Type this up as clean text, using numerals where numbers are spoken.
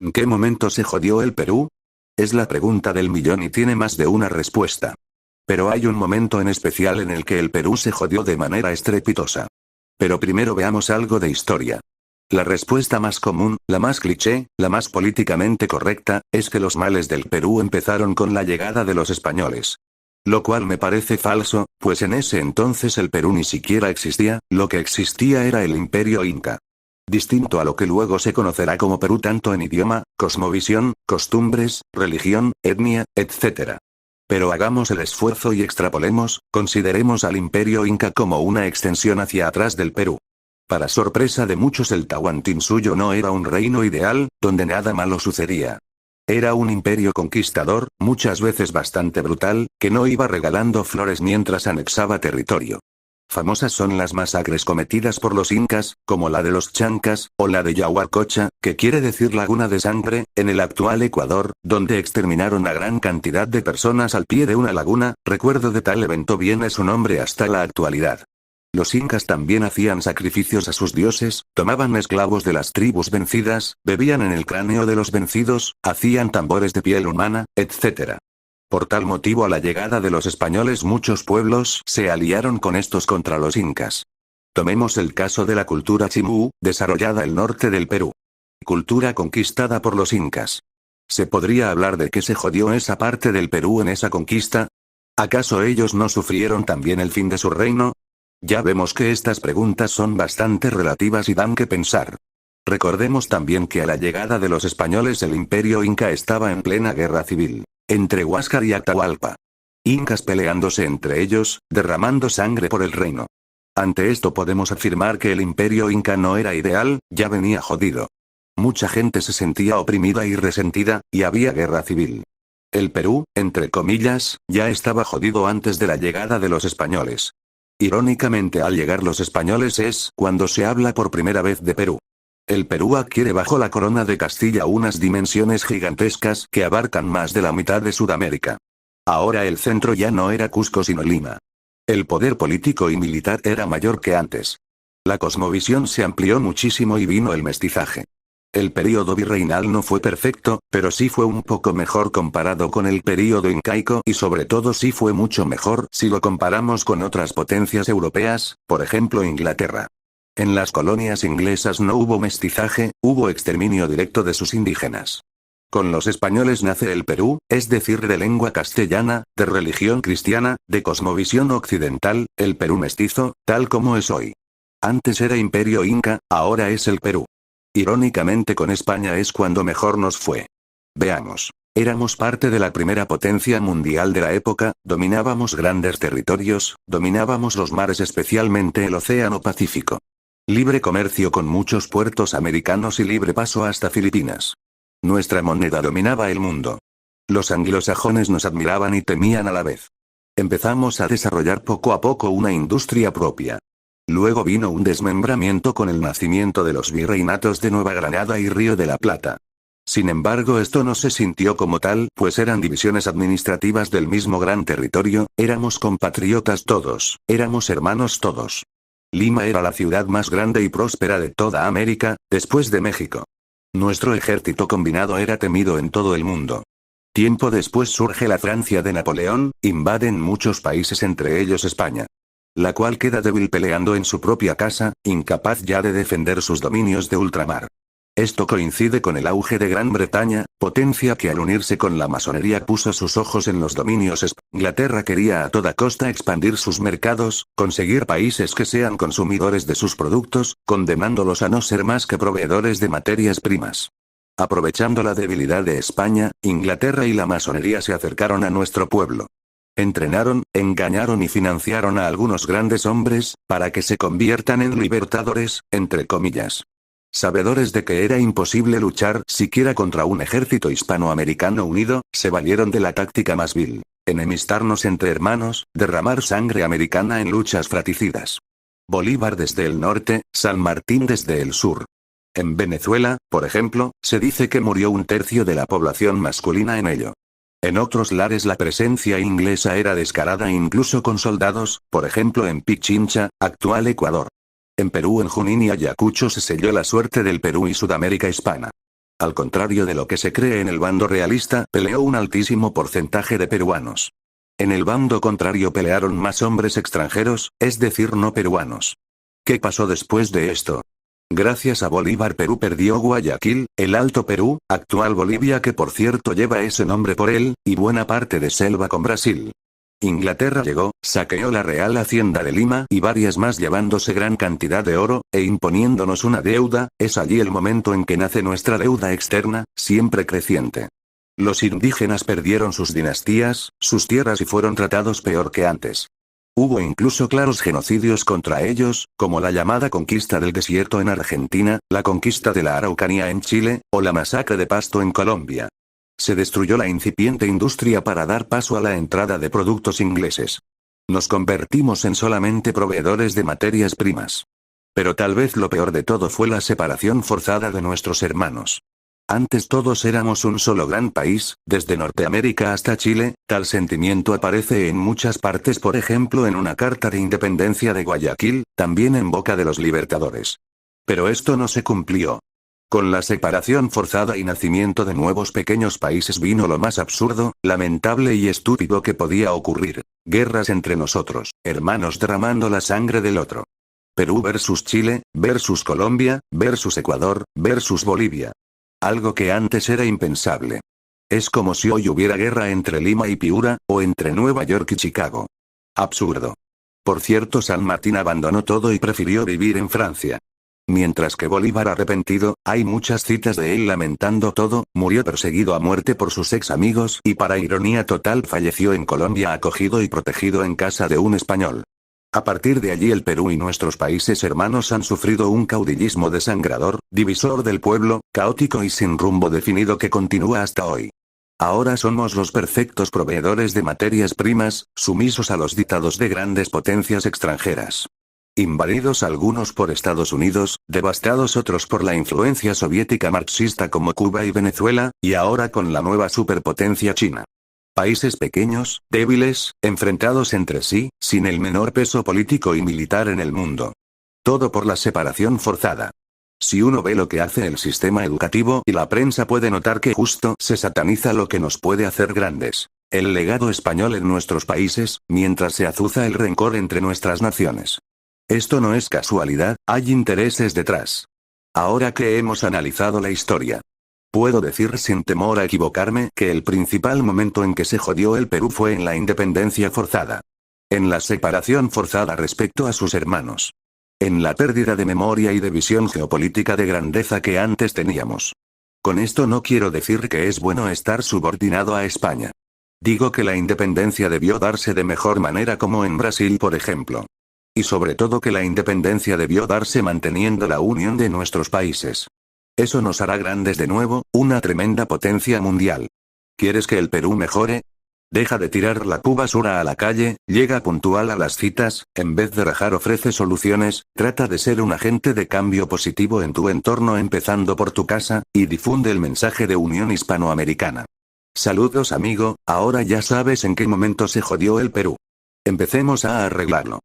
¿En qué momento se jodió el Perú? Es la pregunta del millón y tiene más de una respuesta. Pero hay un momento en especial en el que el Perú se jodió de manera estrepitosa. Pero primero veamos algo de historia. La respuesta más común, la más cliché, la más políticamente correcta, es que los males del Perú empezaron con la llegada de los españoles. Lo cual me parece falso, pues en ese entonces el Perú ni siquiera existía, lo que existía era el Imperio Inca. Distinto a lo que luego se conocerá como Perú tanto en idioma, cosmovisión, costumbres, religión, etnia, etc. Pero hagamos el esfuerzo y extrapolemos, consideremos al Imperio Inca como una extensión hacia atrás del Perú. Para sorpresa de muchos el Tahuantinsuyo no era un reino ideal, donde nada malo sucedía. Era un imperio conquistador, muchas veces bastante brutal, que no iba regalando flores mientras anexaba territorio. Famosas son las masacres cometidas por los incas, como la de los Chancas, o la de Yahuarcocha, que quiere decir laguna de sangre, en el actual Ecuador, donde exterminaron a gran cantidad de personas al pie de una laguna. Recuerdo de tal evento viene su nombre hasta la actualidad. Los incas también hacían sacrificios a sus dioses, tomaban esclavos de las tribus vencidas, bebían en el cráneo de los vencidos, hacían tambores de piel humana, etc. Por tal motivo a la llegada de los españoles muchos pueblos se aliaron con estos contra los incas. Tomemos el caso de la cultura chimú, desarrollada el norte del Perú. Cultura conquistada por los incas. ¿Se podría hablar de que se jodió esa parte del Perú en esa conquista? ¿Acaso ellos no sufrieron también el fin de su reino? Ya vemos que estas preguntas son bastante relativas y dan que pensar. Recordemos también que a la llegada de los españoles el Imperio Inca estaba en plena guerra civil, entre Huáscar y Atahualpa. Incas peleándose entre ellos, derramando sangre por el reino. Ante esto podemos afirmar que el Imperio Inca no era ideal, ya venía jodido. Mucha gente se sentía oprimida y resentida, y había guerra civil. El Perú, entre comillas, ya estaba jodido antes de la llegada de los españoles. Irónicamente al llegar los españoles es cuando se habla por primera vez de Perú. El Perú adquiere bajo la corona de Castilla unas dimensiones gigantescas que abarcan más de la mitad de Sudamérica. Ahora el centro ya no era Cusco sino Lima. El poder político y militar era mayor que antes. La cosmovisión se amplió muchísimo y vino el mestizaje. El período virreinal no fue perfecto, pero sí fue un poco mejor comparado con el período incaico y sobre todo sí fue mucho mejor si lo comparamos con otras potencias europeas, por ejemplo Inglaterra. En las colonias inglesas no hubo mestizaje, hubo exterminio directo de sus indígenas. Con los españoles nace el Perú, es decir, de lengua castellana, de religión cristiana, de cosmovisión occidental, el Perú mestizo, tal como es hoy. Antes era Imperio Inca, ahora es el Perú. Irónicamente con España es cuando mejor nos fue. Veamos. Éramos parte de la primera potencia mundial de la época, dominábamos grandes territorios, dominábamos los mares especialmente el Océano Pacífico. Libre comercio con muchos puertos americanos y libre paso hasta Filipinas. Nuestra moneda dominaba el mundo. Los anglosajones nos admiraban y temían a la vez. Empezamos a desarrollar poco a poco una industria propia. Luego vino un desmembramiento con el nacimiento de los virreinatos de Nueva Granada y Río de la Plata. Sin embargo, esto no se sintió como tal, pues eran divisiones administrativas del mismo gran territorio, éramos compatriotas todos, éramos hermanos todos. Lima era la ciudad más grande y próspera de toda América, después de México. Nuestro ejército combinado era temido en todo el mundo. Tiempo después surge la Francia de Napoleón, invaden muchos países entre ellos España. La cual queda débil peleando en su propia casa, incapaz ya de defender sus dominios de ultramar. Esto coincide con el auge de Gran Bretaña, potencia que al unirse con la masonería puso sus ojos en los dominios. Inglaterra quería a toda costa expandir sus mercados, conseguir países que sean consumidores de sus productos, condenándolos a no ser más que proveedores de materias primas. Aprovechando la debilidad de España, Inglaterra y la masonería se acercaron a nuestro pueblo. Entrenaron, engañaron y financiaron a algunos grandes hombres, para que se conviertan en libertadores, entre comillas. Sabedores de que era imposible luchar siquiera contra un ejército hispanoamericano unido, se valieron de la táctica más vil: enemistarnos entre hermanos, derramar sangre americana en luchas fratricidas. Bolívar desde el norte, San Martín desde el sur. En Venezuela, por ejemplo, se dice que murió un tercio de la población masculina en ello. En otros lares la presencia inglesa era descarada incluso con soldados, por ejemplo en Pichincha, actual Ecuador. En Perú, en Junín y Ayacucho se selló la suerte del Perú y Sudamérica hispana. Al contrario de lo que se cree en el bando realista, peleó un altísimo porcentaje de peruanos. En el bando contrario pelearon más hombres extranjeros, es decir, no peruanos. ¿Qué pasó después de esto? Gracias a Bolívar Perú perdió Guayaquil, el Alto Perú, actual Bolivia que por cierto lleva ese nombre por él, y buena parte de selva con Brasil. Inglaterra llegó, saqueó la Real Hacienda de Lima y varias más llevándose gran cantidad de oro, e imponiéndonos una deuda, es allí el momento en que nace nuestra deuda externa, siempre creciente. Los indígenas perdieron sus dinastías, sus tierras y fueron tratados peor que antes. Hubo incluso claros genocidios contra ellos, como la llamada conquista del desierto en Argentina, la conquista de la Araucanía en Chile, o la masacre de Pasto en Colombia. Se destruyó la incipiente industria para dar paso a la entrada de productos ingleses. Nos convertimos en solamente proveedores de materias primas. Pero tal vez lo peor de todo fue la separación forzada de nuestros hermanos. Antes todos éramos un solo gran país, desde Norteamérica hasta Chile, tal sentimiento aparece en muchas partes, por ejemplo en una carta de independencia de Guayaquil, también en boca de los libertadores. Pero esto no se cumplió. Con la separación forzada y nacimiento de nuevos pequeños países vino lo más absurdo, lamentable y estúpido que podía ocurrir: guerras entre nosotros, hermanos derramando la sangre del otro. Perú versus Chile, versus Colombia, versus Ecuador, versus Bolivia. Algo que antes era impensable. Es como si hoy hubiera guerra entre Lima y Piura, o entre Nueva York y Chicago. Absurdo. Por cierto, San Martín abandonó todo y prefirió vivir en Francia. Mientras que Bolívar arrepentido, hay muchas citas de él lamentando todo, murió perseguido a muerte por sus ex amigos y para ironía total falleció en Colombia acogido y protegido en casa de un español. A partir de allí el Perú y nuestros países hermanos han sufrido un caudillismo desangrador, divisor del pueblo, caótico y sin rumbo definido que continúa hasta hoy. Ahora somos los perfectos proveedores de materias primas, sumisos a los dictados de grandes potencias extranjeras. Invadidos algunos por Estados Unidos, devastados otros por la influencia soviética marxista como Cuba y Venezuela, y ahora con la nueva superpotencia China. Países pequeños, débiles, enfrentados entre sí, sin el menor peso político y militar en el mundo. Todo por la separación forzada. Si uno ve lo que hace el sistema educativo y la prensa puede notar que justo se sataniza lo que nos puede hacer grandes. El legado español en nuestros países, mientras se azuza el rencor entre nuestras naciones. Esto no es casualidad, hay intereses detrás. Ahora que hemos analizado la historia, puedo decir sin temor a equivocarme que el principal momento en que se jodió el Perú fue en la independencia forzada. En la separación forzada respecto a sus hermanos. En la pérdida de memoria y de visión geopolítica de grandeza que antes teníamos. Con esto no quiero decir que es bueno estar subordinado a España. Digo que la independencia debió darse de mejor manera como en Brasil, por ejemplo. Y sobre todo que la independencia debió darse manteniendo la unión de nuestros países. Eso nos hará grandes de nuevo, una tremenda potencia mundial. ¿Quieres que el Perú mejore? Deja de tirar la basura a la calle, llega puntual a las citas, en vez de rajar ofrece soluciones, trata de ser un agente de cambio positivo en tu entorno empezando por tu casa, y difunde el mensaje de unión hispanoamericana. Saludos amigo, ahora ya sabes en qué momento se jodió el Perú. Empecemos a arreglarlo.